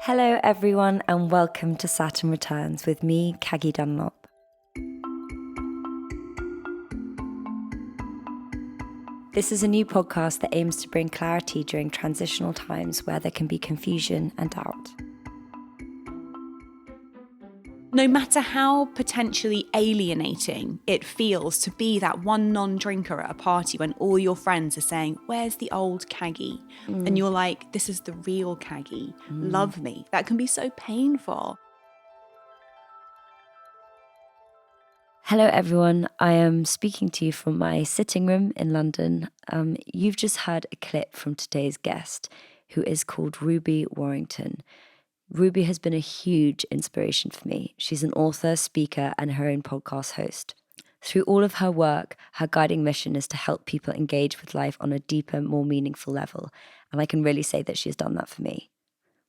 Hello everyone and welcome to Saturn Returns with me, Caggie Dunlop. This is a new podcast that aims to bring clarity during transitional times where there can be confusion and doubt. No matter how potentially alienating it feels to be that one non-drinker at a party when all your friends are saying, "Where's the old Caggie?" And you're like, "This is the real Caggie. Love me." That can be so painful. Hello everyone, I am speaking to you from my sitting room in London. You've just heard a clip from today's guest, who is called Ruby Warrington. Ruby has been a huge inspiration for me. She's an author, speaker, and her own podcast host. Through all of her work, her guiding mission is to help people engage with life on a deeper, more meaningful level, and I can really say that she's done that for me.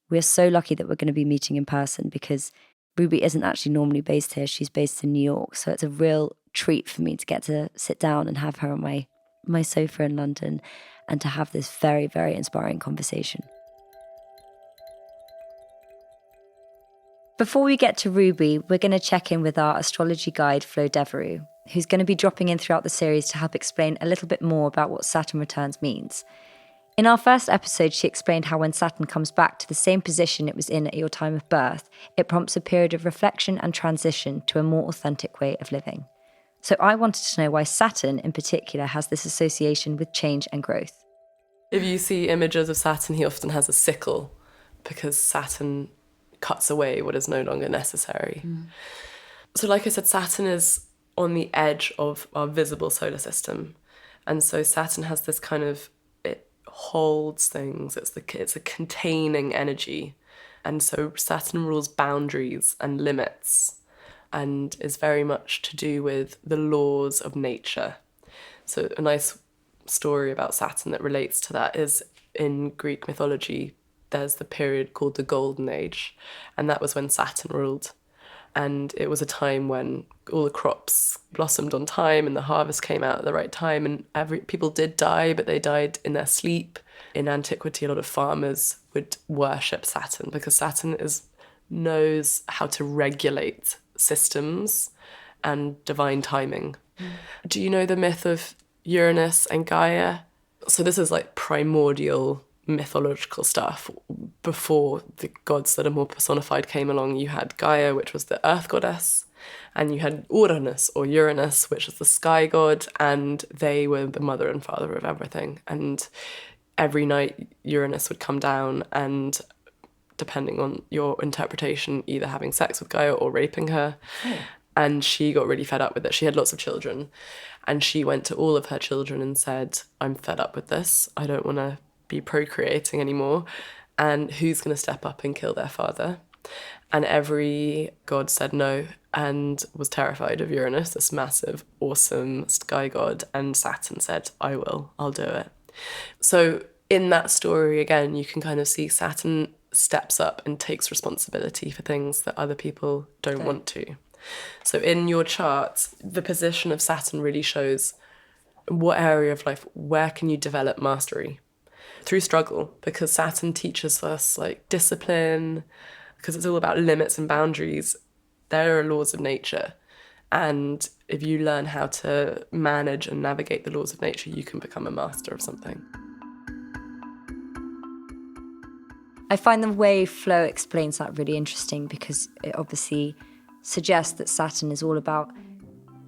We're so lucky that we're going to be meeting in person because Ruby isn't actually normally based here. She's based in New York, so it's a real treat for me to get to sit down and have her on my sofa in London and to have this very, very inspiring conversation. Before we get to Ruby, we're going to check in with our astrology guide, Flo Devereux, who's going to be dropping in throughout the series to help explain a little bit more about what Saturn returns means. In our first episode, she explained how when Saturn comes back to the same position it was in at your time of birth, it prompts a period of reflection and transition to a more authentic way of living. So I wanted to know why Saturn in particular has this association with change and growth. If you see images of Saturn, he often has a sickle because Saturn cuts away what is no longer necessary. So like I said, Saturn is on the edge of our visible solar system. And so Saturn has this kind of, it holds things, it's a containing energy. And so Saturn rules boundaries and limits and is very much to do with the laws of nature. So a nice story about Saturn that relates to that is in Greek mythology, there's the period called the Golden Age, and that was when Saturn ruled. And it was a time when all the crops blossomed on time and the harvest came out at the right time, and people did die, but they died in their sleep. In antiquity, a lot of farmers would worship Saturn because Saturn knows how to regulate systems and divine timing. Do you know the myth of Uranus and Gaia? So this is like primordial mythological stuff. Before the gods that are more personified came along, you had Gaia, which was the earth goddess, and you had Uranus or Uranus, which is the sky god, and they were the mother and father of everything. And every night Uranus would come down and, depending on your interpretation, either having sex with Gaia or raping her. And she got really fed up with it. She had lots of children, and she went to all of her children and said, "I'm fed up with this. I don't want to be procreating anymore, and who's going to step up and kill their father?" And every god said no and was terrified of Uranus, this massive, awesome sky god, and Saturn said, I'll do it. So in that story, again, you can kind of see Saturn steps up and takes responsibility for things that other people don't want to. So in your chart, the position of Saturn really shows what area of life, where can you develop mastery? Through struggle, because Saturn teaches us like discipline, because it's all about limits and boundaries. There are laws of nature. And if you learn how to manage and navigate the laws of nature, you can become a master of something. I find the way Flo explains that really interesting because it obviously suggests that Saturn is all about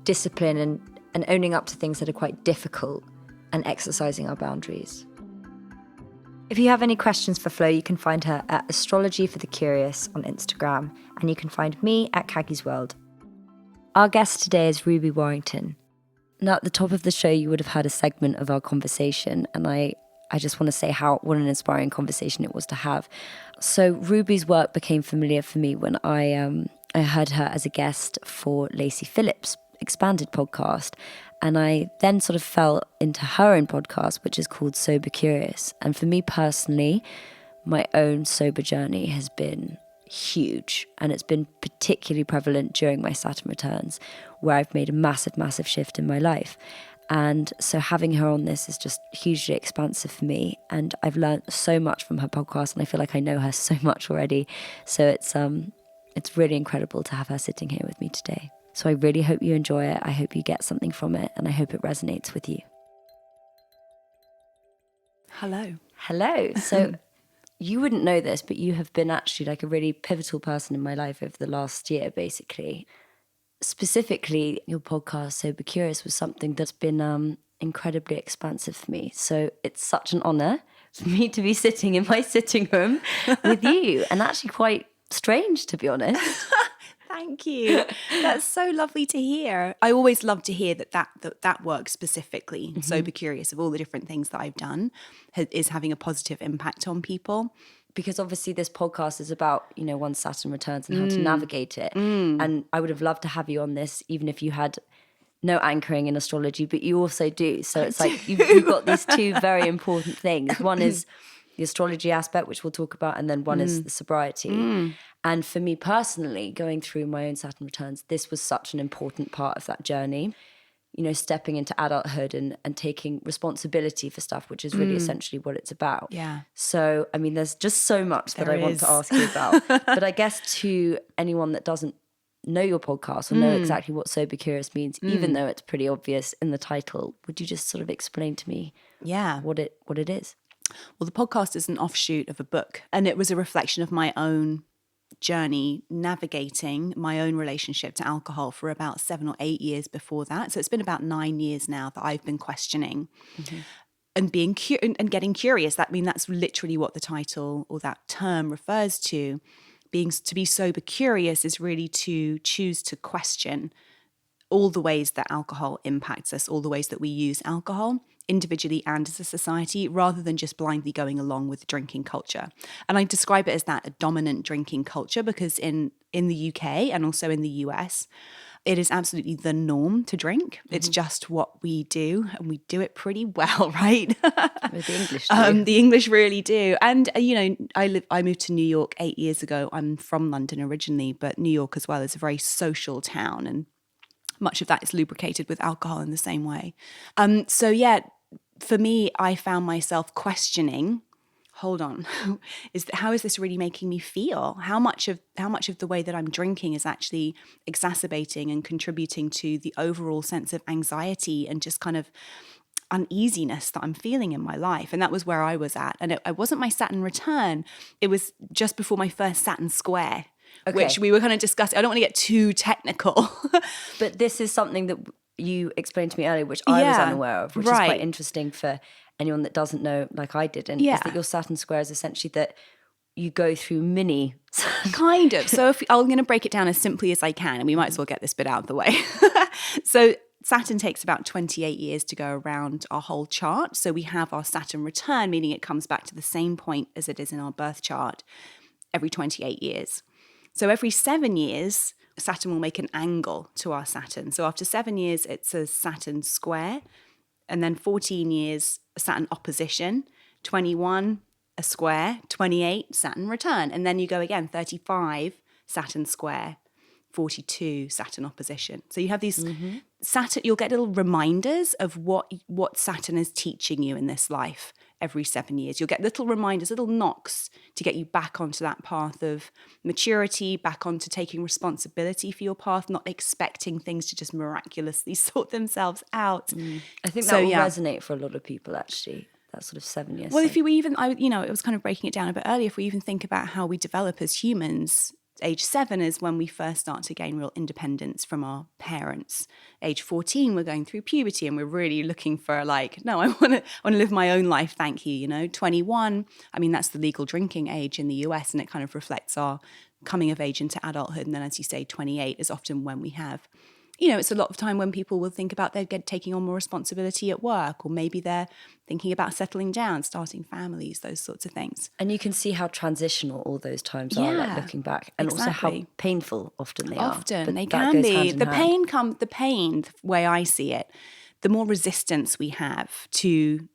discipline and owning up to things that are quite difficult and exercising our boundaries. If you have any questions for Flo, you can find her at Astrology for the Curious on Instagram, and you can find me at Caggie's World. Our guest today is Ruby Warrington. Now, at the top of the show, you would have heard a segment of our conversation, and I just want to say what an inspiring conversation it was to have. So Ruby's work became familiar for me when I heard her as a guest for Lacey Phillips' Expanded podcast. And I then sort of fell into her own podcast, which is called Sober Curious. And for me personally, my own sober journey has been huge. And it's been particularly prevalent during my Saturn returns, where I've made a massive, massive shift in my life. And so having her on this is just hugely expansive for me. And I've learned so much from her podcast, and I feel like I know her so much already. So it's really incredible to have her sitting here with me today. So I really hope you enjoy it. I hope you get something from it, and I hope it resonates with you. Hello. So you wouldn't know this, but you have been actually like a really pivotal person in my life over the last year, basically. Specifically, your podcast, Sober Curious, was something that's been incredibly expansive for me. So it's such an honour for me to be sitting in my sitting room with you, and actually quite strange, to be honest. Thank you. That's so lovely to hear. I always love to hear that work specifically, Sober Curious, of all the different things that I've done, is having a positive impact on people. Because obviously this podcast is about, once Saturn returns and how to navigate it. And I would have loved to have you on this, even if you had no anchoring in astrology, but you also do. So it's like you've got these two very important things. One is the astrology aspect, which we'll talk about, and then one is the sobriety. And for me personally, going through my own Saturn returns, this was such an important part of that journey. Stepping into adulthood and taking responsibility for stuff, which is really essentially what it's about. Yeah. So, I mean, there's just so much that I want to ask you about. But I guess to anyone that doesn't know your podcast or know exactly what Sober Curious means, even though it's pretty obvious in the title, would you just sort of explain to me what it is? Well, the podcast is an offshoot of a book, and it was a reflection of my own journey navigating my own relationship to alcohol for about 7 or 8 years before that. So it's been about 9 years now that I've been questioning and being and getting curious. That's literally what the title or that term refers to. To be sober curious is really to choose to question all the ways that alcohol impacts us, all the ways that we use alcohol individually and as a society, rather than just blindly going along with drinking culture. And I describe it as that, a dominant drinking culture, because in the UK and also in the US, it is absolutely the norm to drink. It's just what we do, and we do it pretty well, right? The English do. The English really do. And, I moved to New York 8 years ago. I'm from London originally, but New York as well is a very social town, and much of that is lubricated with alcohol in the same way. For me, I found myself questioning, hold on, how is this really making me feel? How much of the way that I'm drinking is actually exacerbating and contributing to the overall sense of anxiety and just kind of uneasiness that I'm feeling in my life? And that was where I was at. And it wasn't my Saturn return. It was just before my first Saturn square. Okay. Which we were kind of discussing. I don't want to get too technical. But this is something that you explained to me earlier, which I was unaware of, which is quite interesting for anyone that doesn't know, like I did. And is that your Saturn square is essentially that you go through mini. Kind of. So I'm going to break it down as simply as I can, and we might as well get this bit out of the way. So Saturn takes about 28 years to go around our whole chart. So we have our Saturn return, meaning it comes back to the same point as it is in our birth chart every 28 years. So every 7 years, Saturn will make an angle to our Saturn. So after 7 years, it's a Saturn square. And then 14 years, a Saturn opposition. 21, a square. 28, Saturn return. And then you go again, 35, Saturn square. 42, Saturn opposition. So you have these Saturn, you'll get little reminders of what Saturn is teaching you in this life every 7 years. You'll get little reminders, little knocks to get you back onto that path of maturity, back onto taking responsibility for your path, not expecting things to just miraculously sort themselves out. I think that will resonate for a lot of people, actually. That sort of 7 years. Well, if you even, it was kind of breaking it down a bit earlier. If we even think about how we develop as humans, age 7 is when we first start to gain real independence from our parents. Age 14, we're going through puberty and we're really looking for no, I want to live my own life, thank you. 21, that's the legal drinking age in the US, and it kind of reflects our coming of age into adulthood. And then, as you say, 28 is often when we have, it's a lot of time when people will think about taking on more responsibility at work, or maybe they're thinking about settling down, starting families, those sorts of things. And you can see how transitional all those times are, looking back, and also how painful often they are. Often they can be. The pain, the way I see it, the more resistance we have to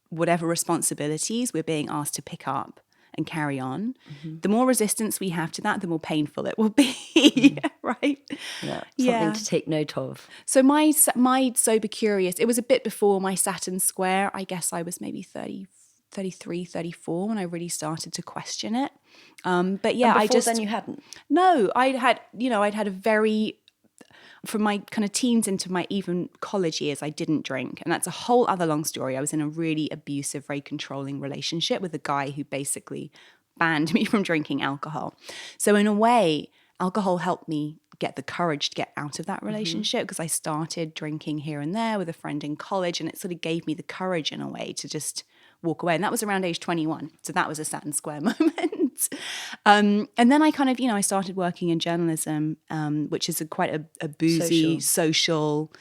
whatever responsibilities we're being asked to pick up and carry on. The more resistance we have to that, the more painful it will be, right? Yeah, Yeah. something to take note of. So my sober curious, it was a bit before my Saturn square. I guess I was maybe 33, 34 when I really started to question it. But yeah, And before then you hadn't? No, I'd had a very, from my kind of teens into my even college years, I didn't drink. And that's a whole other long story. I was in a really abusive, very controlling relationship with a guy who basically banned me from drinking alcohol. So in a way, alcohol helped me get the courage to get out of that relationship because I started drinking here and there with a friend in college, and it sort of gave me the courage in a way to just walk away. And that was around age 21. So that was a Saturn Square moment. And then I kind of, I started working in journalism, which is quite a boozy, social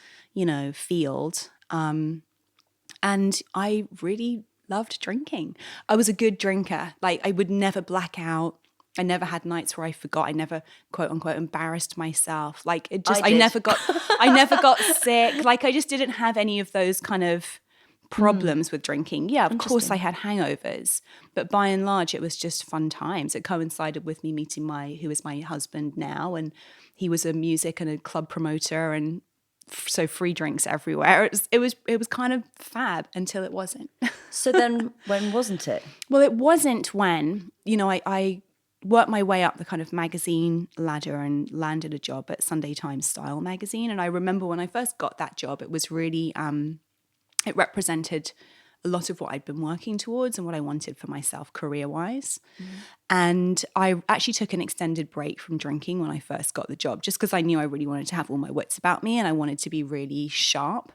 field. And I really loved drinking. I was a good drinker. Like, I would never black out. I never had nights where I forgot. I never, quote unquote, embarrassed myself. Like, it just, I never got sick. Like, I just didn't have any of those kind of problems with drinking. Yeah, of course I had hangovers, but by and large, it was just fun times. It coincided with me meeting who is my husband now, and he was a music and a club promoter, and so free drinks everywhere. It was kind of fab until it wasn't. So then when wasn't it? Well, it wasn't when, I worked my way up the kind of magazine ladder and landed a job at Sunday Times Style magazine. And I remember when I first got that job, it was really, it represented a lot of what I'd been working towards and what I wanted for myself career-wise. And I actually took an extended break from drinking when I first got the job, just because I knew I really wanted to have all my wits about me and I wanted to be really sharp.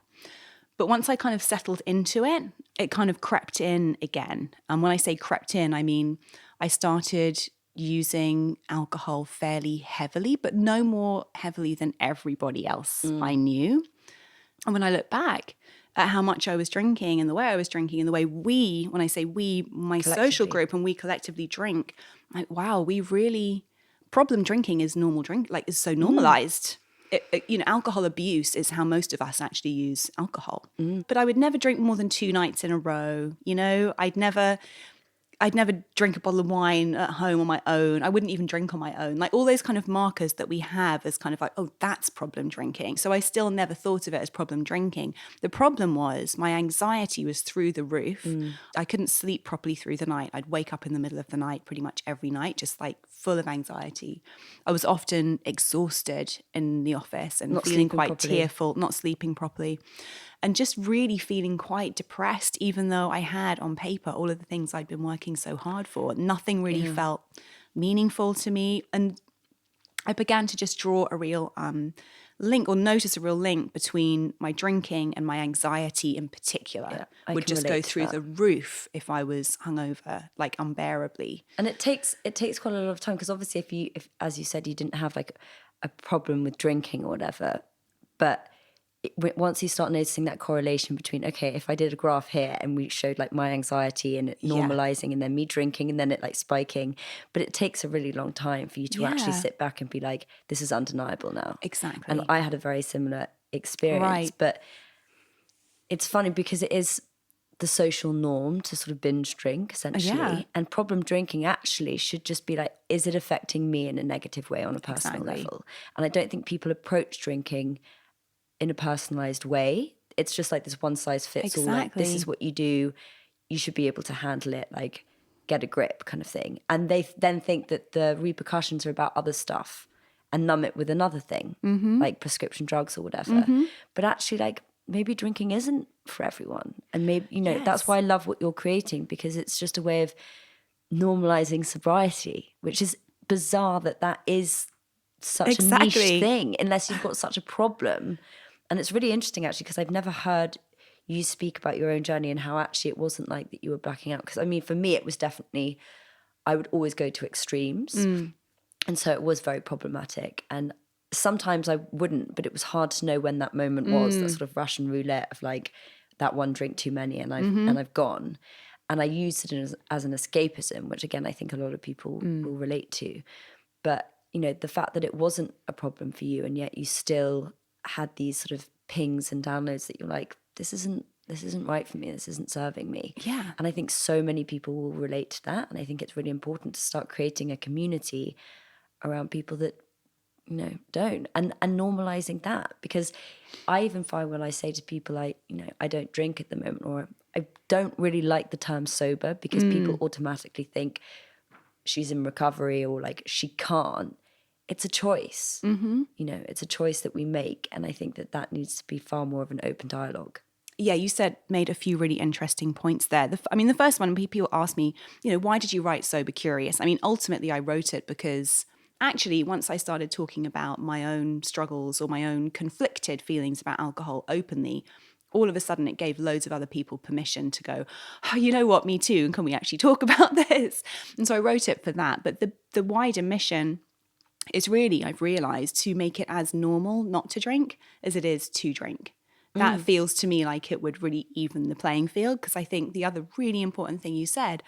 But once I kind of settled into it, it kind of crept in again. And when I say crept in, I mean I started using alcohol fairly heavily, but no more heavily than everybody else I knew. And when I look back at how much I was drinking and the way I was drinking and the way when I say we, my social group and we collectively drink, like, wow, problem drinking is normal drink, like, is so normalized. Alcohol abuse is how most of us actually use alcohol. But I would never drink more than 2 nights in a row. I'd never drink a bottle of wine at home on my own. I wouldn't even drink on my own. Like, all those kind of markers that we have as kind of like, oh, that's problem drinking. So I still never thought of it as problem drinking. The problem was my anxiety was through the roof. I couldn't sleep properly through the night. I'd wake up in the middle of the night pretty much every night, just like full of anxiety. I was often exhausted in the office and feeling quite tearful, not sleeping properly. And just really feeling quite depressed, even though I had on paper all of the things I'd been working so hard for. Nothing really felt meaningful to me. And I began to just draw a real link, or notice a real link between my drinking and my anxiety in particular. Would just go through the roof if I was hungover, like unbearably. And it takes quite a lot of time, because obviously if as you said, you didn't have like a problem with drinking or whatever, but once you start noticing that correlation between, okay, if I did a graph here and we showed like my anxiety and it normalizing and then me drinking and then it like spiking, but it takes a really long time for you to actually sit back and be like, this is undeniable now. Exactly. And I had a very similar experience, but it's funny because it is the social norm to sort of binge drink essentially. And problem drinking actually should just be like, is it affecting me in a negative way on a personal level? And I don't think people approach drinking in a personalized way. It's just like this one size fits all, like, this is what you do, you should be able to handle it, like, get a grip kind of thing. And they then think that the repercussions are about other stuff and numb it with another thing, like prescription drugs or whatever. But actually, like, maybe drinking isn't for everyone. And maybe, that's why I love what you're creating, because it's just a way of normalizing sobriety, which is bizarre that is such a niche thing, unless you've got such a problem. And it's really interesting, actually, because I've never heard you speak about your own journey and how actually it wasn't like that you were blacking out. Because, I mean, for me, it was definitely, I would always go to extremes. And so it was very problematic. And sometimes I wouldn't, but it was hard to know when that moment was, that sort of Russian roulette of like, that one drink too many and I've gone. And I used it as an escapism, which, again, I think a lot of people will relate to. But, the fact that it wasn't a problem for you and yet you still had these sort of pings and downloads that you're like, this isn't this isn't right for me, this isn't serving me. Yeah. And I think so many people will relate to that. And I think it's really important to start creating a community around people that, don't, and normalizing that. Because I even find when I say to people, I don't drink at the moment, or I don't really like the term sober, because people automatically think she's in recovery, or like she can't. It's a choice. It's a choice that we make. And I think that needs to be far more of an open dialogue. Yeah, you made a few really interesting points there. The first one, people ask me, why did you write Sober Curious? I mean, ultimately I wrote it because actually once I started talking about my own struggles or my own conflicted feelings about alcohol openly, all of a sudden it gave loads of other people permission to go, oh, you know what, me too, and can we actually talk about this? And so I wrote it for that. But the wider mission is really, I've realised, to make it as normal not to drink as it is to drink. That feels to me like it would really even the playing field, because I think the other really important thing you said,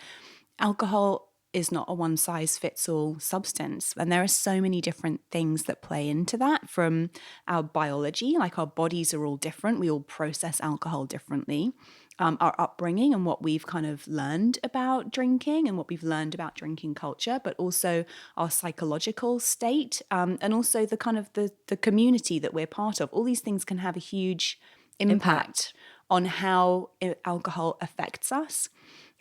alcohol is not a one-size-fits-all substance. And there are so many different things that play into that, from our biology, like our bodies are all different. We all process alcohol differently. Our upbringing and what we've kind of learned about drinking and what we've learned about drinking culture, but also our psychological state, and also the kind of the community that we're part of. All these things can have a huge impact on how alcohol affects us.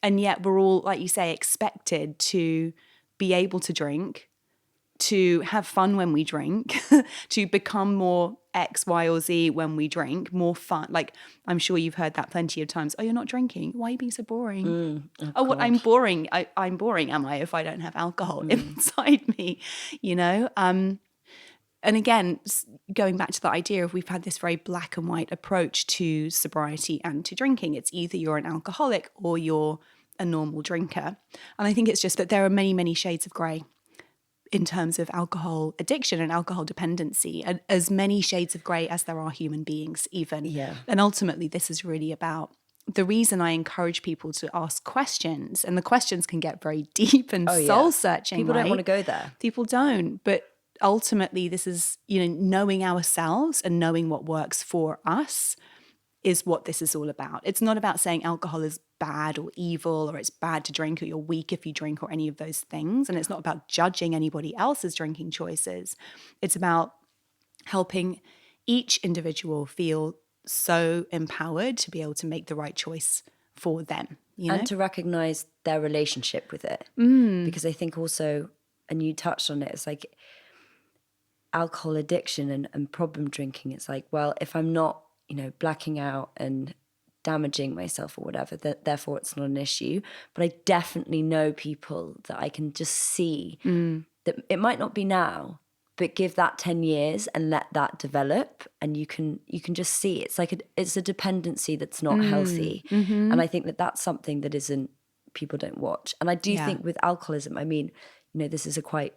And yet we're all, like you say, expected to be able to drink, to have fun when we drink, to become more X, Y, or Z when we drink, more fun. Like, I'm sure you've heard that plenty of times. Oh, you're not drinking? Why are you being so boring? What? I'm boring. I'm boring, am I, if I don't have alcohol inside me, And again, going back to the idea of we've had this very black and white approach to sobriety and to drinking. It's either you're an alcoholic or you're a normal drinker. And I think it's just that there are many, many shades of grey in terms of alcohol addiction and alcohol dependency, and as many shades of grey as there are human beings even. Yeah. And ultimately, this is really about the reason I encourage people to ask questions, and the questions can get very deep and soul-searching. People don't want to go there. People don't, but ultimately this is, knowing ourselves and knowing what works for us is what this is all about. It's not about saying alcohol is bad or evil, or it's bad to drink, or you're weak if you drink, or any of those things. And it's not about judging anybody else's drinking choices. It's about helping each individual feel so empowered to be able to make the right choice for them. And to recognize their relationship with it. Because I think also, and you touched on it, it's like alcohol addiction and problem drinking. It's like, well, if I'm not, blacking out and damaging myself or whatever, therefore it's not an issue. But I definitely know people that I can just see that it might not be now, but give that 10 years and let that develop, and you can just see it's like it's a dependency that's not healthy. And I think that's something that isn't, people don't watch. And I do think with alcoholism, I mean, this is a quite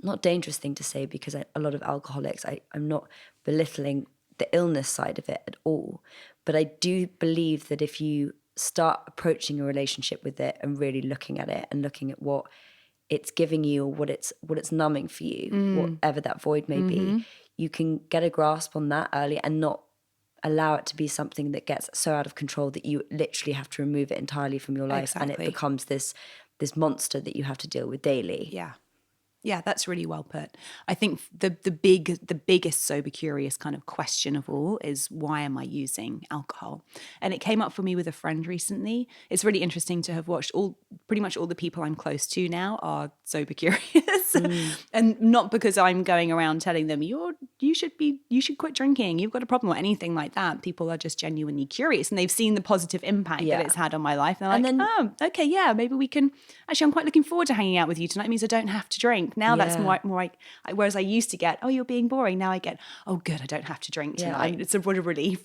not dangerous thing to say, because a lot of alcoholics, I'm not belittling the illness side of it at all, but I do believe that if you start approaching a relationship with it and really looking at it and looking at what it's giving you, or what it's numbing for you, whatever that void may be, you can get a grasp on that early and not allow it to be something that gets so out of control that you literally have to remove it entirely from your life. And it becomes this monster that you have to deal with daily. Yeah, that's really well put. I think the biggest sober curious kind of question of all is, why am I using alcohol? And it came up for me with a friend recently. It's really interesting to have watched pretty much all the people I'm close to now are sober curious. And not because I'm going around telling them you should quit drinking, you've got a problem, or anything like that. People are just genuinely curious, and they've seen the positive impact that it's had on my life. And they're like, okay, yeah, maybe we can, actually I'm quite looking forward to hanging out with you tonight. It means I don't have to drink. Now that's more like, whereas I used to get, oh, you're being boring. Now I get, oh, good, I don't have to drink tonight. It's a relief.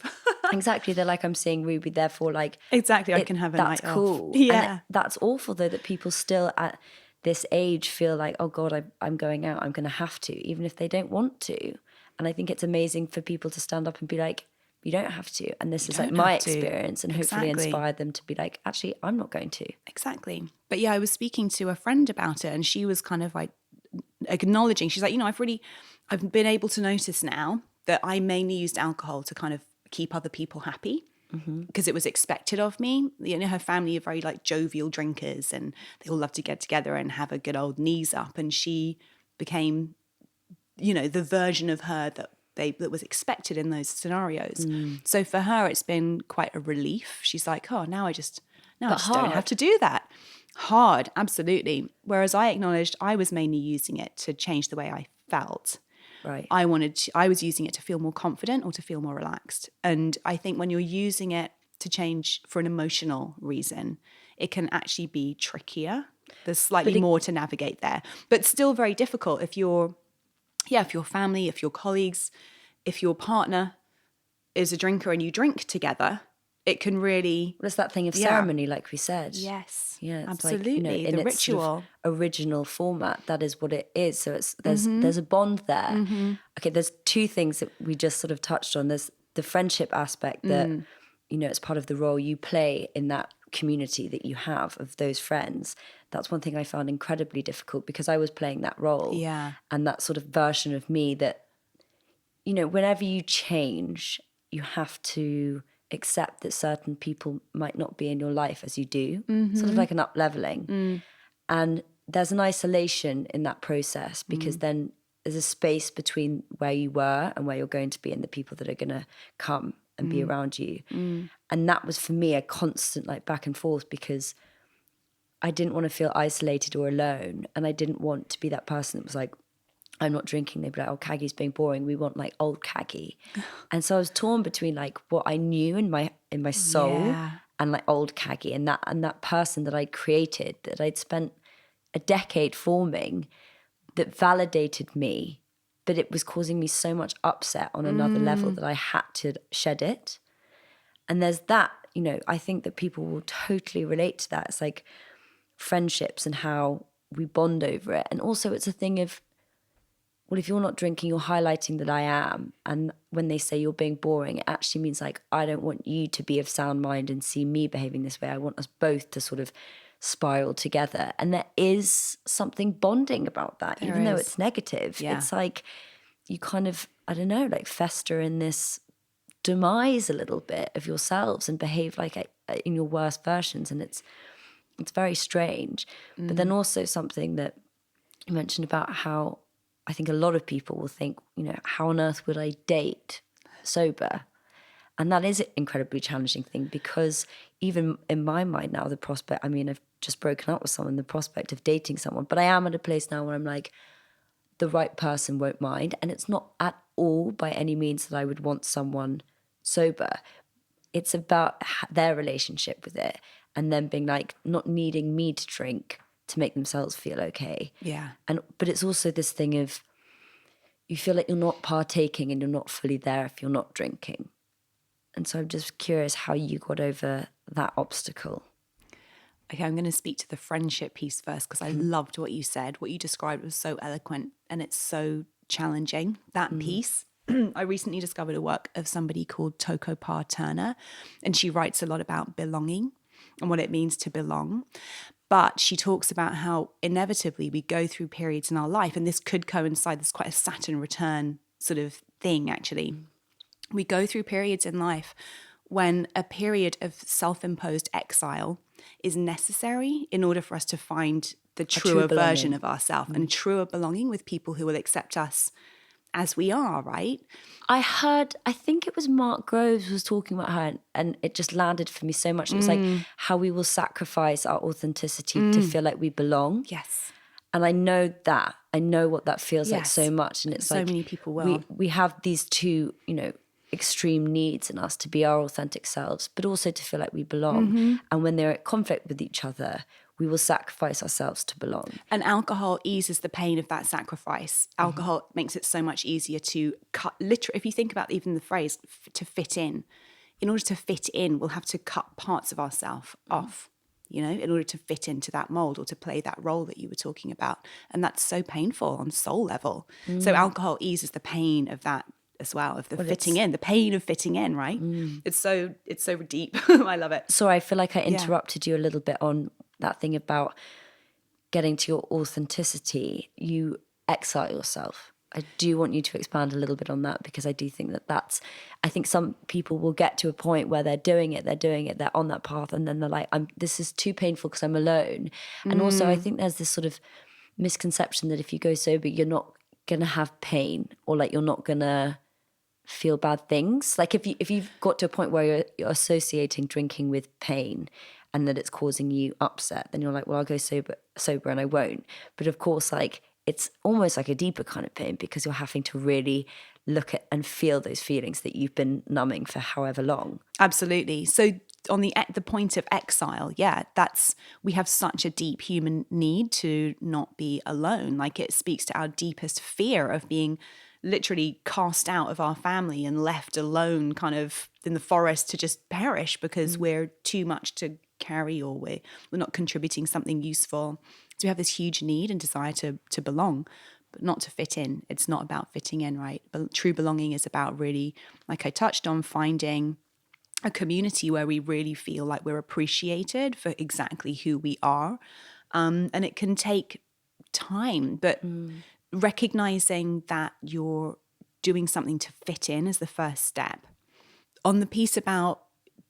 Exactly. They're like, I'm seeing Ruby, therefore like. Exactly, I can have a night off. That's cool. Yeah. And that's awful though, that people still at this age feel like, oh God, I'm going out, I'm going to have to, even if they don't want to. And I think it's amazing for people to stand up and be like, you don't have to. And this is like my experience, and hopefully inspire them to be like, actually, I'm not going to. Exactly. But yeah, I was speaking to a friend about it, and she was kind of like acknowledging, she's like, I've been able to notice now that I mainly used alcohol to kind of keep other people happy. because it was expected of me. You know, her family are very like jovial drinkers and they all love to get together and have a good old knees up. And she became, you know, the version of her that was expected in those scenarios. So for her, it's been quite a relief. She's like, oh, now I just don't have to do that. Hard, absolutely. Whereas I acknowledged I was mainly using it to change the way I felt. Right. I was using it to feel more confident or to feel more relaxed. And I think when you're using it to change for an emotional reason, it can actually be trickier. There's slightly more to navigate there, but still very difficult if your family, if your colleagues, if your partner is a drinker and you drink together, it can really... Well, it's that thing of ceremony, like we said. Yes, yeah, it's absolutely. Like, you know, in the its ritual. Sort of original format, that is what it is. So there's a bond there. Okay, there's two things that we just sort of touched on. There's the friendship aspect that, you know, it's part of the role you play in that community that you have of those friends. That's one thing I found incredibly difficult because I was playing that role. Yeah. And that sort of version of me that, you know, whenever you change, you have to accept that certain people might not be in your life as you do, sort of like an up-leveling. And there's an isolation in that process because then there's a space between where you were and where you're going to be and the people that are going to come and be around you. And that was for me a constant like back and forth because I didn't want to feel isolated or alone. And I didn't want to be that person that was like, I'm not drinking. They'd be like, oh, Caggie's being boring. We want like old Caggie. And so I was torn between like what I knew in my soul and like old Caggie and that person that I'd created, that I'd spent a decade forming, that validated me, but it was causing me so much upset on another level that I had to shed it. And there's that, you know, I think that people will totally relate to that. It's like friendships and how we bond over it. And also it's a thing of, well, if you're not drinking, you're highlighting that I am. And when they say you're being boring, it actually means like, I don't want you to be of sound mind and see me behaving this way. I want us both to sort of spiral together. And there is something bonding about that, even though it's negative. Yeah. It's like you kind of, I don't know, like fester in this demise a little bit of yourselves and behave like in your worst versions. And it's very strange. But then also something that you mentioned about how I think a lot of people will think, you know, how on earth would I date sober? And that is an incredibly challenging thing because even in my mind now, the prospect, I mean, I've just broken up with someone, the prospect of dating someone, but I am at a place now where I'm like, the right person won't mind. And it's not at all by any means that I would want someone sober. It's about their relationship with it and them being like, not needing me to drink to make themselves feel okay. Yeah. But it's also this thing of you feel like you're not partaking and you're not fully there if you're not drinking. And so I'm just curious how you got over that obstacle. Okay, I'm going to speak to the friendship piece first because I loved what you said. What you described was so eloquent and it's so challenging, that piece. I recently discovered a work of somebody called Toko Pa Turner, and she writes a lot about belonging and what it means to belong. But she talks about how inevitably we go through periods in our life, and this could coincide, this is quite a Saturn return sort of thing, actually. We go through periods in life when a period of self-imposed exile is necessary in order for us to find the truer version of ourselves and truer belonging with people who will accept us as we are, right? I think it was Mark Groves was talking about her and it just landed for me so much. It was like how we will sacrifice our authenticity to feel like we belong. Yes. And I know what that feels like so much. And it's so like many people will. We have these two, you know, extreme needs in us to be our authentic selves, but also to feel like we belong. And when they're at conflict with each other, we will sacrifice ourselves to belong. And alcohol eases the pain of that sacrifice. Alcohol makes it so much easier to cut, literally, if you think about even the phrase, to fit in order to fit in, we'll have to cut parts of ourselves off, you know, in order to fit into that mold or to play that role that you were talking about. And that's so painful on soul level. So alcohol eases the pain of that as well, of the fitting in, the pain of fitting in, right? It's so deep. I love it. Sorry, I feel like I interrupted you a little bit on that thing about getting to your authenticity. You exile yourself. I do want you to expand a little bit on that, because I do think I think some people will get to a point where they're doing it, they're on that path, and then they're like, this is too painful because I'm alone. And also I think there's this sort of misconception that if you go sober, you're not going to have pain, or like you're not going to feel bad things. Like if you've got to a point where you're associating drinking with pain and that it's causing you upset, then you're like, well, I'll go sober and I won't. But of course, like, it's almost like a deeper kind of pain, because you're having to really look at and feel those feelings that you've been numbing for however long. Absolutely. So on the point of exile, we have such a deep human need to not be alone. Like, it speaks to our deepest fear of being literally cast out of our family and left alone kind of in the forest to just perish because we're too much to carry, or we're not contributing something useful. So we have this huge need and desire to belong, but not to fit in. It's not about fitting in, right? But true belonging is about really, like I touched on, finding a community where we really feel like we're appreciated for exactly who we are. And it can take time, but recognizing that you're doing something to fit in is the first step. On the piece about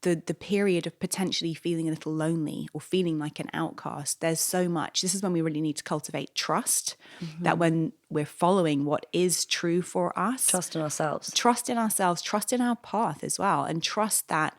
the period of potentially feeling a little lonely or feeling like an outcast, there's so much. This is when we really need to cultivate trust, that when we're following what is true for us. Trust in ourselves, trust in our path as well, and trust that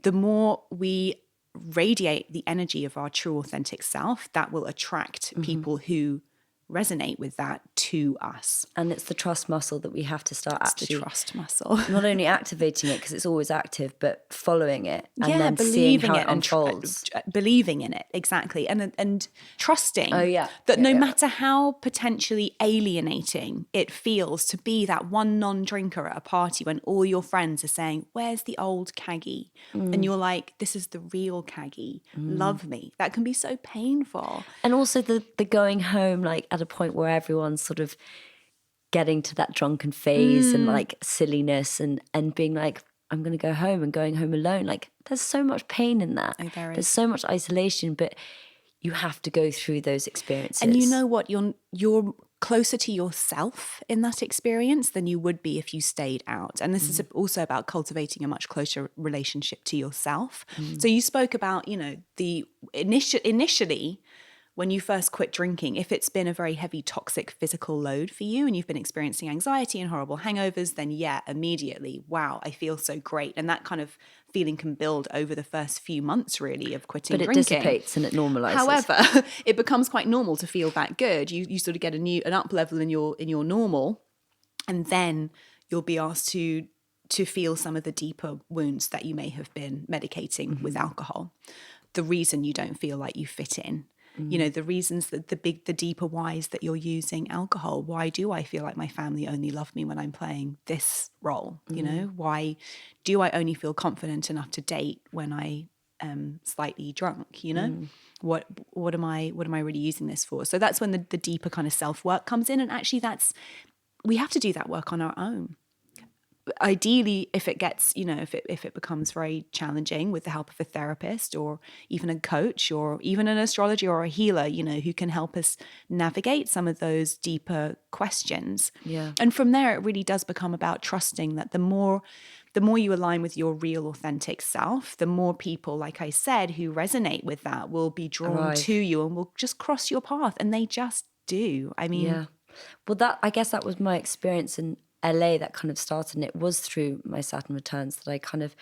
the more we radiate the energy of our true authentic self, that will attract people who resonate with that to us. And it's the trust muscle that we have to start The trust muscle. not only activating it because it's always active, but following it and Yeah, then believing seeing how it it unfolds. and believing in it, exactly, and trusting. that No matter how potentially alienating it feels to be that one non-drinker at a party when all your friends are saying, "Where's the old Caggie?" and you're like, "This is the real Caggie. Love me." That can be so painful. And also the going home, like at a point where everyone's sort of getting to that drunken phase and like silliness and being like, I'm going to go home, and going home alone. Like, there's so much pain in that. Oh, there is. There's so much isolation, but you have to go through those experiences. And you know what? You're closer to yourself in that experience than you would be if you stayed out. And this is also about cultivating a much closer relationship to yourself. So you spoke about, the initially when you first quit drinking, if it's been a very heavy toxic physical load for you and you've been experiencing anxiety and horrible hangovers, then immediately, wow, I feel so great. And that kind of feeling can build over the first few months really of quitting drinking. But it dissipates and it normalizes. However, it becomes quite normal to feel that good. You sort of get an up level in your normal, and then you'll be asked to feel some of the deeper wounds that you may have been medicating with alcohol. The reason you don't feel like you fit in. The reasons that the deeper whys that you're using alcohol. Why do I feel like my family only love me when I'm playing this role? Why do I only feel confident enough to date when I am slightly drunk? What am I really using this for? So that's when the deeper kind of self-work comes in. And actually we have to do that work on our own. Ideally, if it gets, if it becomes very challenging, with the help of a therapist or even a coach or even an astrologer or a healer, who can help us navigate some of those deeper questions. Yeah. And from there, it really does become about trusting that the more you align with your real authentic self, the more people, like I said, who resonate with that will be drawn to you and will just cross your path. And they just do. I mean, yeah. Well, I guess that was my experience in LA that kind of started, and it was through my Saturn returns that I kind of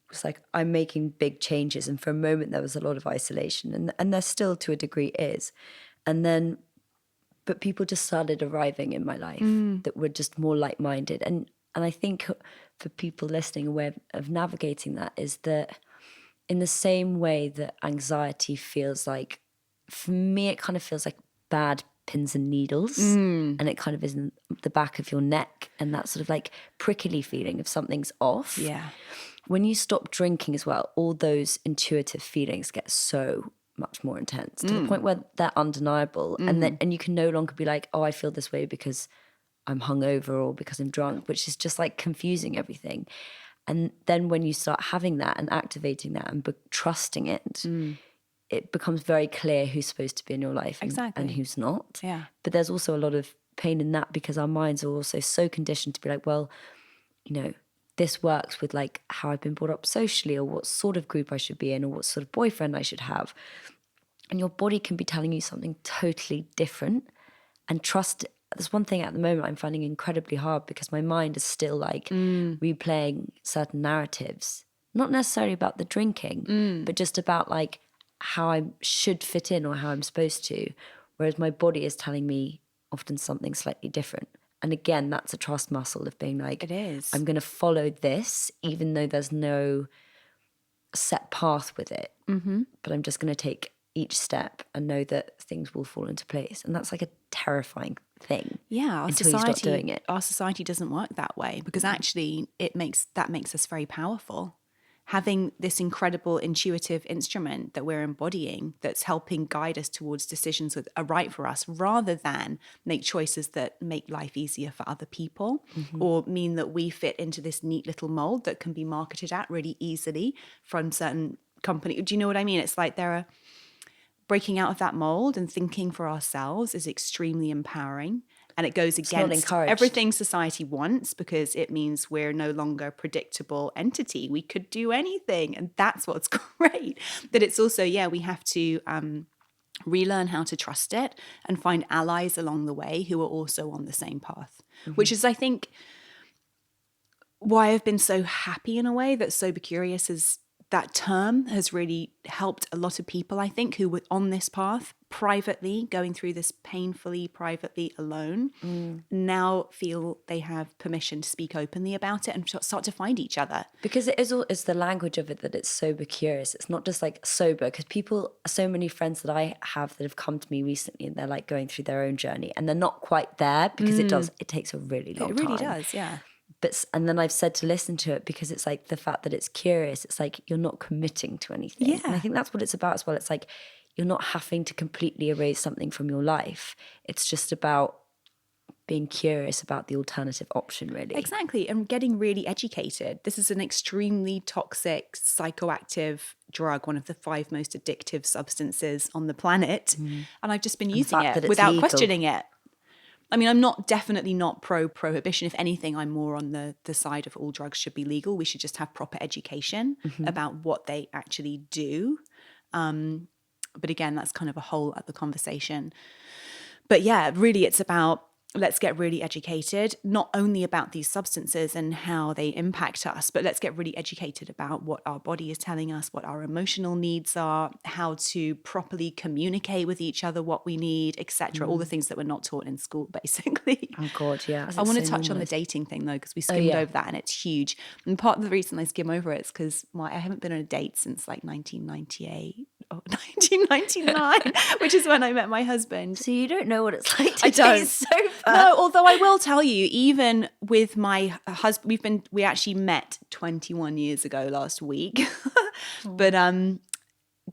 was like, I'm making big changes. And for a moment there was a lot of isolation, and there still to a degree is. But people just started arriving in my life that were just more like-minded. And I think for people listening, a way of navigating that is that in the same way that anxiety feels like, for me, it kind of feels like bad pins and needles, and it kind of is in the back of your neck, and that sort of like prickly feeling of something's off. Yeah. When you stop drinking as well, all those intuitive feelings get so much more intense to the point where they're undeniable, and you can no longer be like, oh, I feel this way because I'm hungover or because I'm drunk, which is just like confusing everything. And then when you start having that and activating that and trusting it, it becomes very clear who's supposed to be in your life and who's not. Yeah. But there's also a lot of pain in that because our minds are also so conditioned to be like, well, you know, this works with like how I've been brought up socially, or what sort of group I should be in, or what sort of boyfriend I should have. And your body can be telling you something totally different. And trust, there's one thing at the moment I'm finding incredibly hard because my mind is still like replaying certain narratives, not necessarily about the drinking, but just about like how I should fit in or how I'm supposed to. Whereas my body is telling me often something slightly different. And again, that's a trust muscle of being like, It is. I'm going to follow this, even though there's no set path with it. Mm-hmm. But I'm just going to take each step and know that things will fall into place. And that's like a terrifying thing. Yeah, until you stop doing it. Our society doesn't work that way because actually makes us very powerful. Having this incredible intuitive instrument that we're embodying that's helping guide us towards decisions that are right for us, rather than make choices that make life easier for other people or mean that we fit into this neat little mold that can be marketed at really easily from certain companies. Do you know what I mean? It's like breaking out of that mold and thinking for ourselves is extremely empowering. And it goes against everything society wants because it means we're no longer a predictable entity. We could do anything. And that's what's great. But it's also, we have to relearn how to trust it and find allies along the way who are also on the same path, which is, I think, why I've been so happy in a way that Sober Curious is. That term has really helped a lot of people, I think, who were on this path privately, going through this painfully, privately, alone, now feel they have permission to speak openly about it and start to find each other. Because it's the language of it that it's sober curious. It's not just like sober, because so many friends that I have that have come to me recently and they're like going through their own journey and they're not quite there because it takes a really long time. It really does, yeah. And then I've said to listen to it because it's like the fact that it's curious, it's like you're not committing to anything. Yeah. And I think that's what it's about as well. It's like you're not having to completely erase something from your life. It's just about being curious about the alternative option, really. Exactly. And getting really educated. This is an extremely toxic, psychoactive drug, one of the 5 most addictive substances on the planet. And I've just been using it without questioning it. I mean, I'm definitely not pro-prohibition. If anything, I'm more on the side of all drugs should be legal. We should just have proper education about what they actually do. But again, that's kind of a whole other conversation. But yeah, really it's about let's get really educated, not only about these substances and how they impact us, but let's get really educated about what our body is telling us, what our emotional needs are, how to properly communicate with each other, what we need, etc. All the things that we're not taught in school, basically. Oh God, yeah. I want to touch on the dating thing though, because we skimmed over that and it's huge. And part of the reason I skim over it is because I haven't been on a date since like 1998 or 1999, which is when I met my husband. So you don't know what it's like to I don't. date sober. No, although I will tell you, even with my husband, we actually met 21 years ago last week. But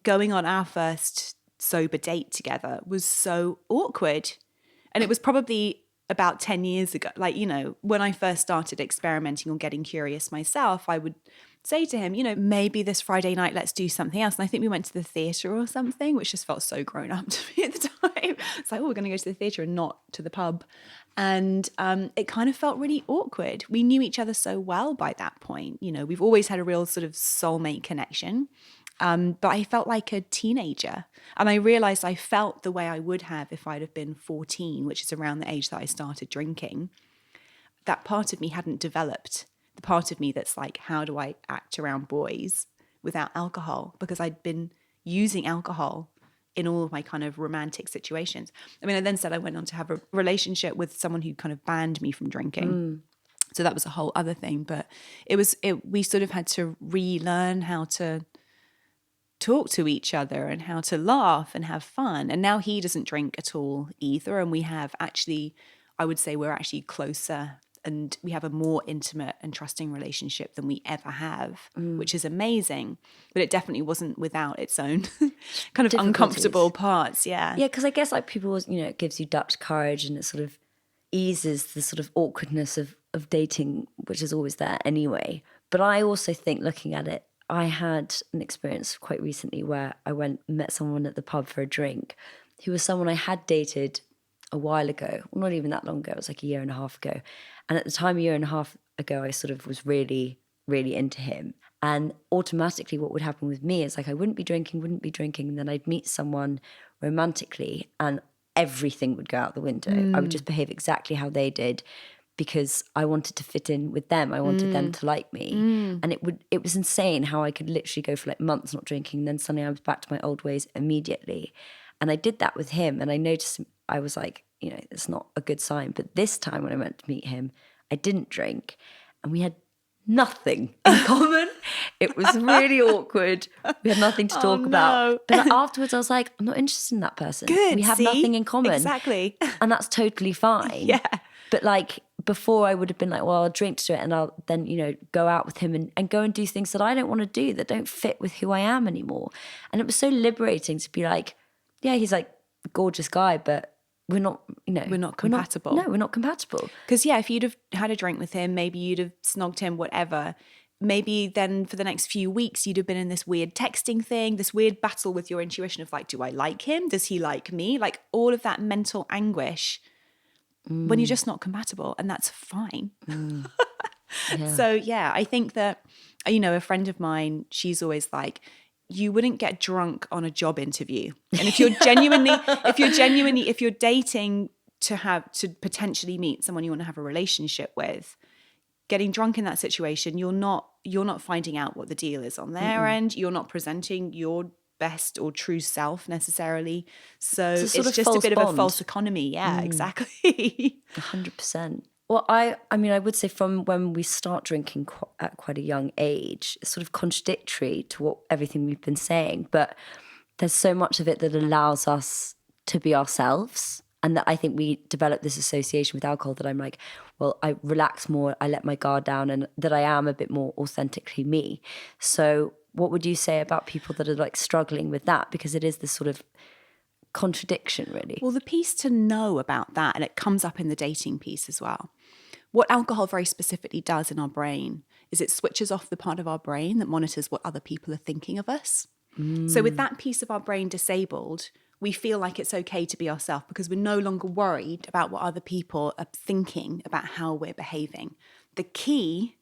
going on our first sober date together was so awkward. And it was probably about 10 years ago. Like, when I first started experimenting or getting curious myself, I would say to him, maybe this Friday night, let's do something else. And I think we went to the theatre or something, which just felt so grown up to me at the time. It's like, we're going to go to the theatre and not to the pub. And it kind of felt really awkward. We knew each other so well by that point. We've always had a real sort of soulmate connection. But I felt like a teenager. And I realized I felt the way I would have if I'd have been 14, which is around the age that I started drinking. That part of me hadn't developed. The part of me that's like, how do I act around boys without alcohol? Because I'd been using alcohol in all of my kind of romantic situations. I mean, I then said I went on to have a relationship with someone who kind of banned me from drinking. So that was a whole other thing. But we sort of had to relearn how to talk to each other and how to laugh and have fun. And now he doesn't drink at all either. And we have actually, I would say we're actually closer and we have a more intimate and trusting relationship than we ever have, which is amazing. But it definitely wasn't without its own kind of uncomfortable parts. Yeah. Yeah, because I guess like people, it gives you Dutch courage and it sort of eases the sort of awkwardness of dating, which is always there anyway. But I also think looking at it, I had an experience quite recently where I met someone at the pub for a drink who was someone I had dated a while ago, well, not even that long ago, it was like a year and a half ago. And at the time, a year and a half ago, I sort of was really, really into him. And automatically what would happen with me is like I wouldn't be drinking, and then I'd meet someone romantically and everything would go out the window. I would just behave exactly how they did because I wanted to fit in with them. I wanted them to like me. And it was insane how I could literally go for like months not drinking, and then suddenly I was back to my old ways immediately. And I did that with him, and I noticed, I was like, you know, it's not a good sign. But this time when I went to meet him, I didn't drink, and we had nothing in common. It was really awkward. We had nothing to talk about. But afterwards I was like, I'm not interested in that person. Good, we have see? nothing in common. Exactly. And that's totally fine. Yeah. But like before I would have been like, well, I'll drink to it and I'll then, you know, go out with him and go and do things that I don't want to do, that don't fit with who I am anymore. And it was so liberating to be like, yeah, he's like a gorgeous guy, but we're not, you know. We're not compatible. We're not compatible. Because, yeah, if you'd have had a drink with him, maybe you'd have snogged him, whatever. Maybe then for the next few weeks, you'd have been in this weird texting thing, this weird battle with your intuition of like, do I like him? Does he like me? Like all of that mental anguish when you're just not compatible, and that's fine. Yeah. So, yeah, I think that, you know, a friend of mine, she's always like, you wouldn't get drunk on a job interview. And if you're if you're dating to potentially meet someone you want to have a relationship with, getting drunk in that situation, you're not finding out what the deal is on their end. You're not presenting your best or true self necessarily. So it's just a bit of a false economy. Yeah, exactly. 100%. Well, I mean, I would say from when we start drinking at quite a young age, it's sort of contradictory to everything we've been saying, but there's so much of it that allows us to be ourselves. And that I think we develop this association with alcohol that I'm like, well, I relax more, I let my guard down, and that I am a bit more authentically me. So what would you say about people that are like struggling with that? Because it is this sort of contradiction, really. Well, the piece to know about that, and it comes up in the dating piece as well, what alcohol very specifically does in our brain is it switches off the part of our brain that monitors what other people are thinking of us. So with that piece of our brain disabled, we feel like it's okay to be ourselves because we're no longer worried about what other people are thinking about how we're behaving. The key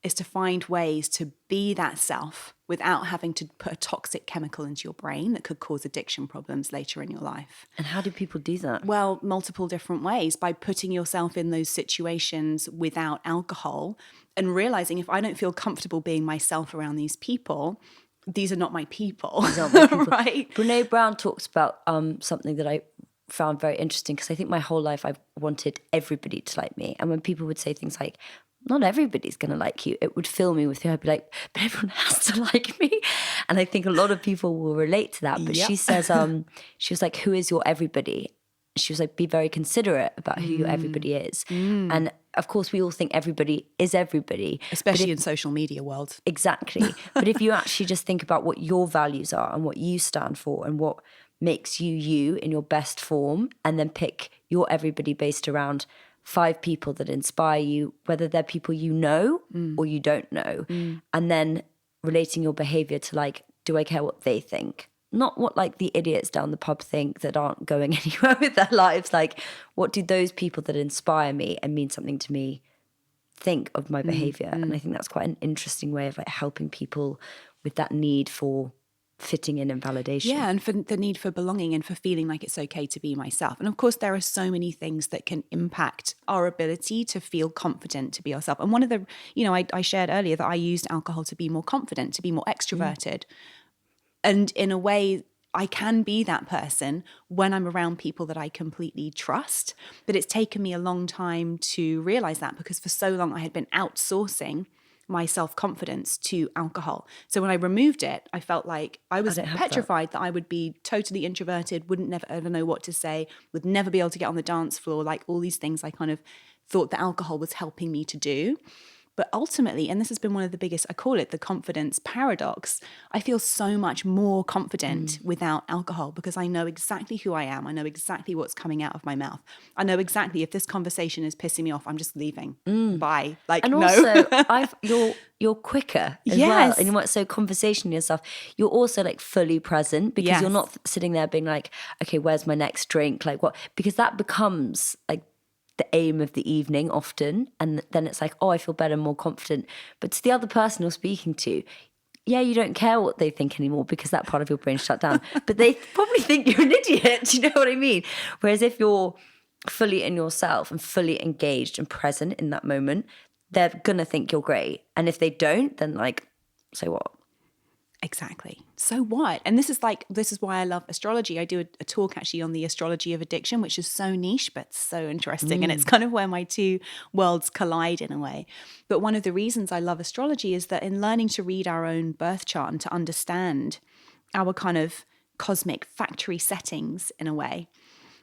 is to find ways to be that self without having to put a toxic chemical into your brain that could cause addiction problems later in your life. And how do people do that? Well, multiple different ways, by putting yourself in those situations without alcohol and realizing if I don't feel comfortable being myself around these people, these are not my people. Right? Brene Brown talks about something that I found very interesting, because I think my whole life I've wanted everybody to like me. And when people would say things like, not everybody's going to like you, it would fill me with fear. I'd be like, but everyone has to like me. And I think a lot of people will relate to that. But she says, she was like, who is your everybody? She was like, be very considerate about who your everybody is. And of course, we all think everybody is everybody. Especially in social media world. Exactly. But if you actually just think about what your values are and what you stand for and what makes you you in your best form, and then pick your everybody based around 5 people that inspire you, whether they're people you know or you don't know, and then relating your behavior to like, do I care what they think? Not what like the idiots down the pub think that aren't going anywhere with their lives. Like, what do those people that inspire me and mean something to me think of my behavior? And I think that's quite an interesting way of like helping people with that need for fitting in and validation. Yeah, and for the need for belonging and for feeling like it's okay to be myself. And of course, there are so many things that can impact our ability to feel confident to be ourselves. And one of the, you know, I shared earlier that I used alcohol to be more confident, to be more extroverted. And in a way, I can be that person when I'm around people that I completely trust. But it's taken me a long time to realize that, because for so long I had been outsourcing my self-confidence to alcohol. So when I removed it, I felt like I was petrified that I would be totally introverted, wouldn't never ever know what to say, would never be able to get on the dance floor, like all these things I kind of thought that alcohol was helping me to do. But ultimately, and this has been one of the biggest, I call it the confidence paradox, I feel so much more confident without alcohol because I know exactly who I am. I know exactly what's coming out of my mouth. I know exactly if this conversation is pissing me off, I'm just leaving. Bye. Like, And no. also, you're quicker as well. Yes. And you're so conversational yourself. You're also like fully present because you're not sitting there being like, okay, where's my next drink? Like what? Because that becomes like the aim of the evening often. And then it's like, oh, I feel better, more confident. But to the other person you're speaking to, yeah, you don't care what they think anymore because that part of your brain shut down. But they probably think you're an idiot. Do you know what I mean? Whereas if you're fully in yourself and fully engaged and present in that moment, they're going to think you're great. And if they don't, then like, so what? Exactly. So what? And this is why I love astrology. I do a talk actually on the astrology of addiction, which is so niche, but so interesting. And it's kind of where my two worlds collide in a way. But one of the reasons I love astrology is that in learning to read our own birth chart and to understand our kind of cosmic factory settings in a way,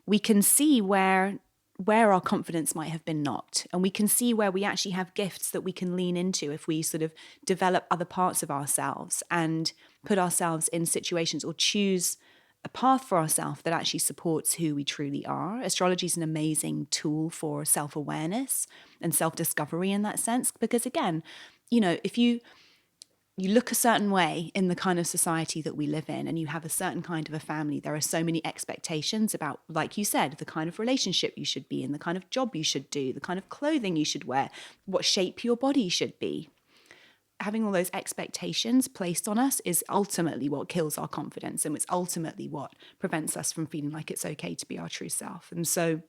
we can see where our confidence might have been knocked. And we can see where we actually have gifts that we can lean into if we sort of develop other parts of ourselves and put ourselves in situations or choose a path for ourselves that actually supports who we truly are. Astrology is an amazing tool for self-awareness and self-discovery in that sense. Because again, you know, if you look a certain way in the kind of society that we live in and you have a certain kind of a family, there are so many expectations about, like you said, the kind of relationship you should be in, the kind of job you should do, the kind of clothing you should wear, what shape your body should be. Having all those expectations placed on us is ultimately what kills our confidence, and it's ultimately what prevents us from feeling like it's okay to be our true self. And so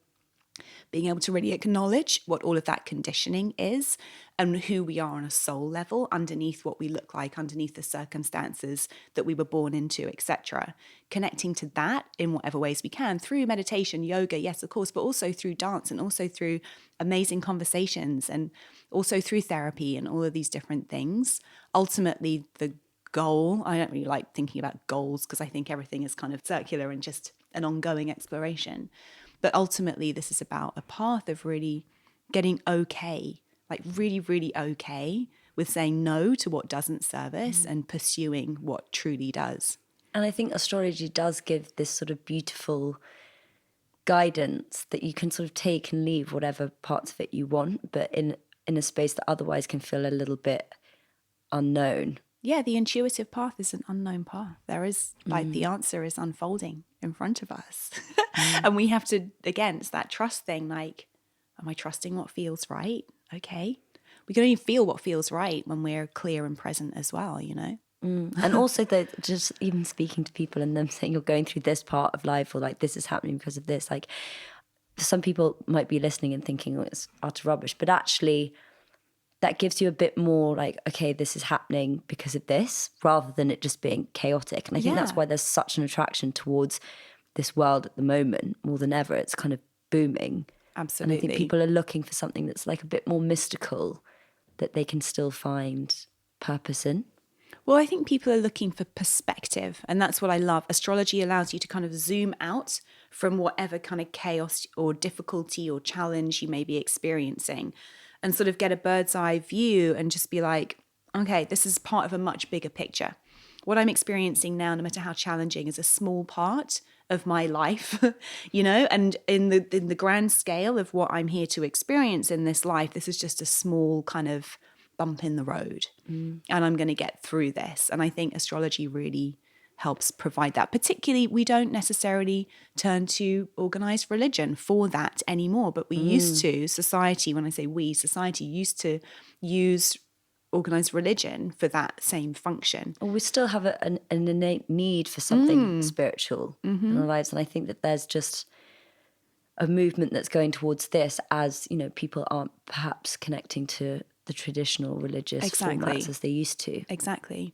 being able to really acknowledge what all of that conditioning is and who we are on a soul level underneath what we look like, underneath the circumstances that we were born into, etc. Connecting to that in whatever ways we can through meditation, yoga, yes, of course, but also through dance and also through amazing conversations and also through therapy and all of these different things. Ultimately, the goal, I don't really like thinking about goals because I think everything is kind of circular and just an ongoing exploration. But ultimately, this is about a path of really getting okay, like really, really okay with saying no to what doesn't serve us and pursuing what truly does. And I think astrology does give this sort of beautiful guidance that you can sort of take and leave whatever parts of it you want, but in a space that otherwise can feel a little bit unknown. Yeah, the intuitive path is an unknown path. There is, like, the answer is unfolding in front of us. And we have to, again, it's that trust thing, like, am I trusting what feels right? Okay. We can only feel what feels right when we're clear and present as well, you know? And also that just even speaking to people and them saying you're going through this part of life or like this is happening because of this, like some people might be listening and thinking, oh, it's utter rubbish, but actually that gives you a bit more like, okay, this is happening because of this, rather than it just being chaotic. And I think that's why there's such an attraction towards this world at the moment more than ever. It's kind of booming. Absolutely. And I think people are looking for something that's like a bit more mystical that they can still find purpose in. Well, I think people are looking for perspective, and that's what I love. Astrology allows you to kind of zoom out from whatever kind of chaos or difficulty or challenge you may be experiencing and sort of get a bird's eye view and just be like, okay, this is part of a much bigger picture. What I'm experiencing now, no matter how challenging, is a small part of my life, you know, and in the grand scale of what I'm here to experience in this life, this is just a small kind of bump in the road, and I'm going to get through this. And I think astrology really helps provide that. Particularly, we don't necessarily turn to organized religion for that anymore, but we used to, society, when I say we, society used to use organized religion for that same function. Well, we still have an innate need for something spiritual in our lives. And I think that there's just a movement that's going towards this as, you know, people aren't perhaps connecting to the traditional religious formats as they used to. Exactly.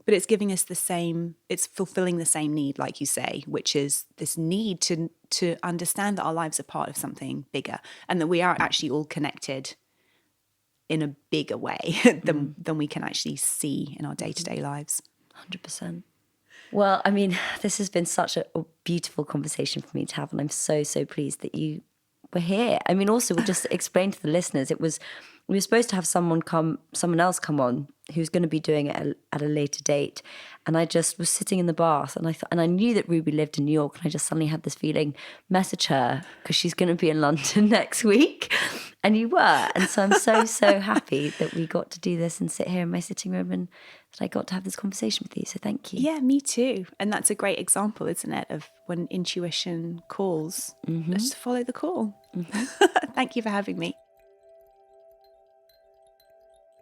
But it's giving us the same, it's fulfilling the same need, like you say, which is this need to understand that our lives are part of something bigger and that we are actually all connected in a bigger way than we can actually see in our day-to-day lives. 100%. Well, I mean, this has been such a beautiful conversation for me to have, and I'm so, so pleased that you we're here. I mean, also, we'll just explain to the listeners, we were supposed to have someone else come on who's going to be doing it at a later date. And I just was sitting in the bath and I knew that Ruby lived in New York, and I just suddenly had this feeling, message her because she's going to be in London next week. And you were. And so I'm so happy that we got to do this and sit here in my sitting room and that I got to have this conversation with you. So thank you. Yeah, me too. And that's a great example, isn't it, of when intuition calls, let's follow the call. Thank you for having me.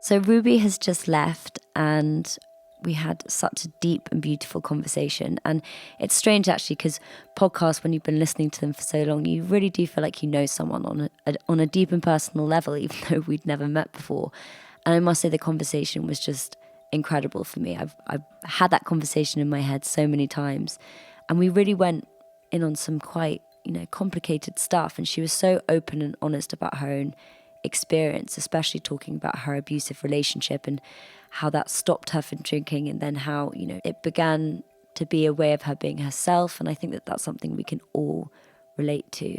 So Ruby has just left, and we had such a deep and beautiful conversation. And it's strange, actually, because podcasts, when you've been listening to them for so long, you really do feel like you know someone on a deep and personal level, even though we'd never met before. And I must say the conversation was just incredible for me. I've had that conversation in my head so many times, and we really went in on some quite, complicated stuff. And she was so open and honest about her own experience, especially talking about her abusive relationship and how that stopped her from drinking, and then how, it began to be a way of her being herself. And I think that that's something we can all relate to.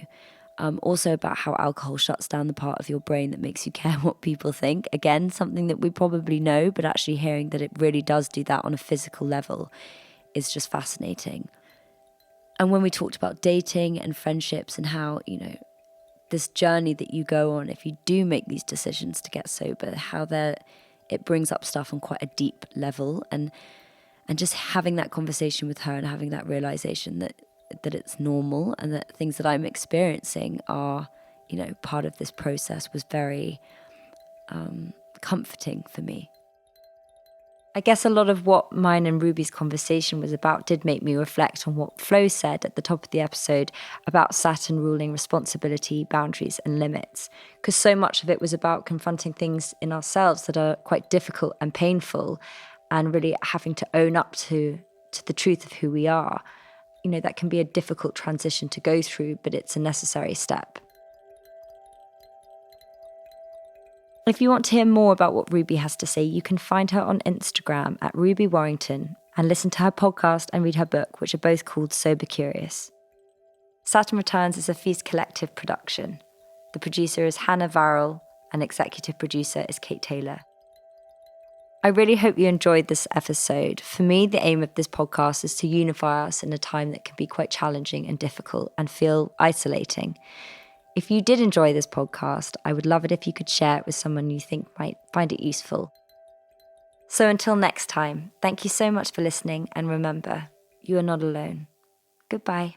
Also about how alcohol shuts down the part of your brain that makes you care what people think. Again, something that we probably know, but actually hearing that it really does do that on a physical level is just fascinating. And when we talked about dating and friendships and how, this journey that you go on if you do make these decisions to get sober, how it brings up stuff on quite a deep level, and just having that conversation with her and having that realization that it's normal and that things that I'm experiencing are, part of this process was very comforting for me. I guess a lot of what mine and Ruby's conversation was about did make me reflect on what Flo said at the top of the episode about Saturn ruling responsibility, boundaries and limits, because so much of it was about confronting things in ourselves that are quite difficult and painful, and really having to own up to the truth of who we are. That can be a difficult transition to go through, but it's a necessary step. If you want to hear more about what Ruby has to say, you can find her on Instagram at Ruby Warrington and listen to her podcast and read her book, which are both called Sober Curious. Saturn Returns is a Feast Collective production. The producer is Hannah Varrell and executive producer is Kate Taylor. I really hope you enjoyed this episode. For me, the aim of this podcast is to unify us in a time that can be quite challenging and difficult and feel isolating. If you did enjoy this podcast, I would love it if you could share it with someone you think might find it useful. So until next time, thank you so much for listening, and remember, you are not alone. Goodbye.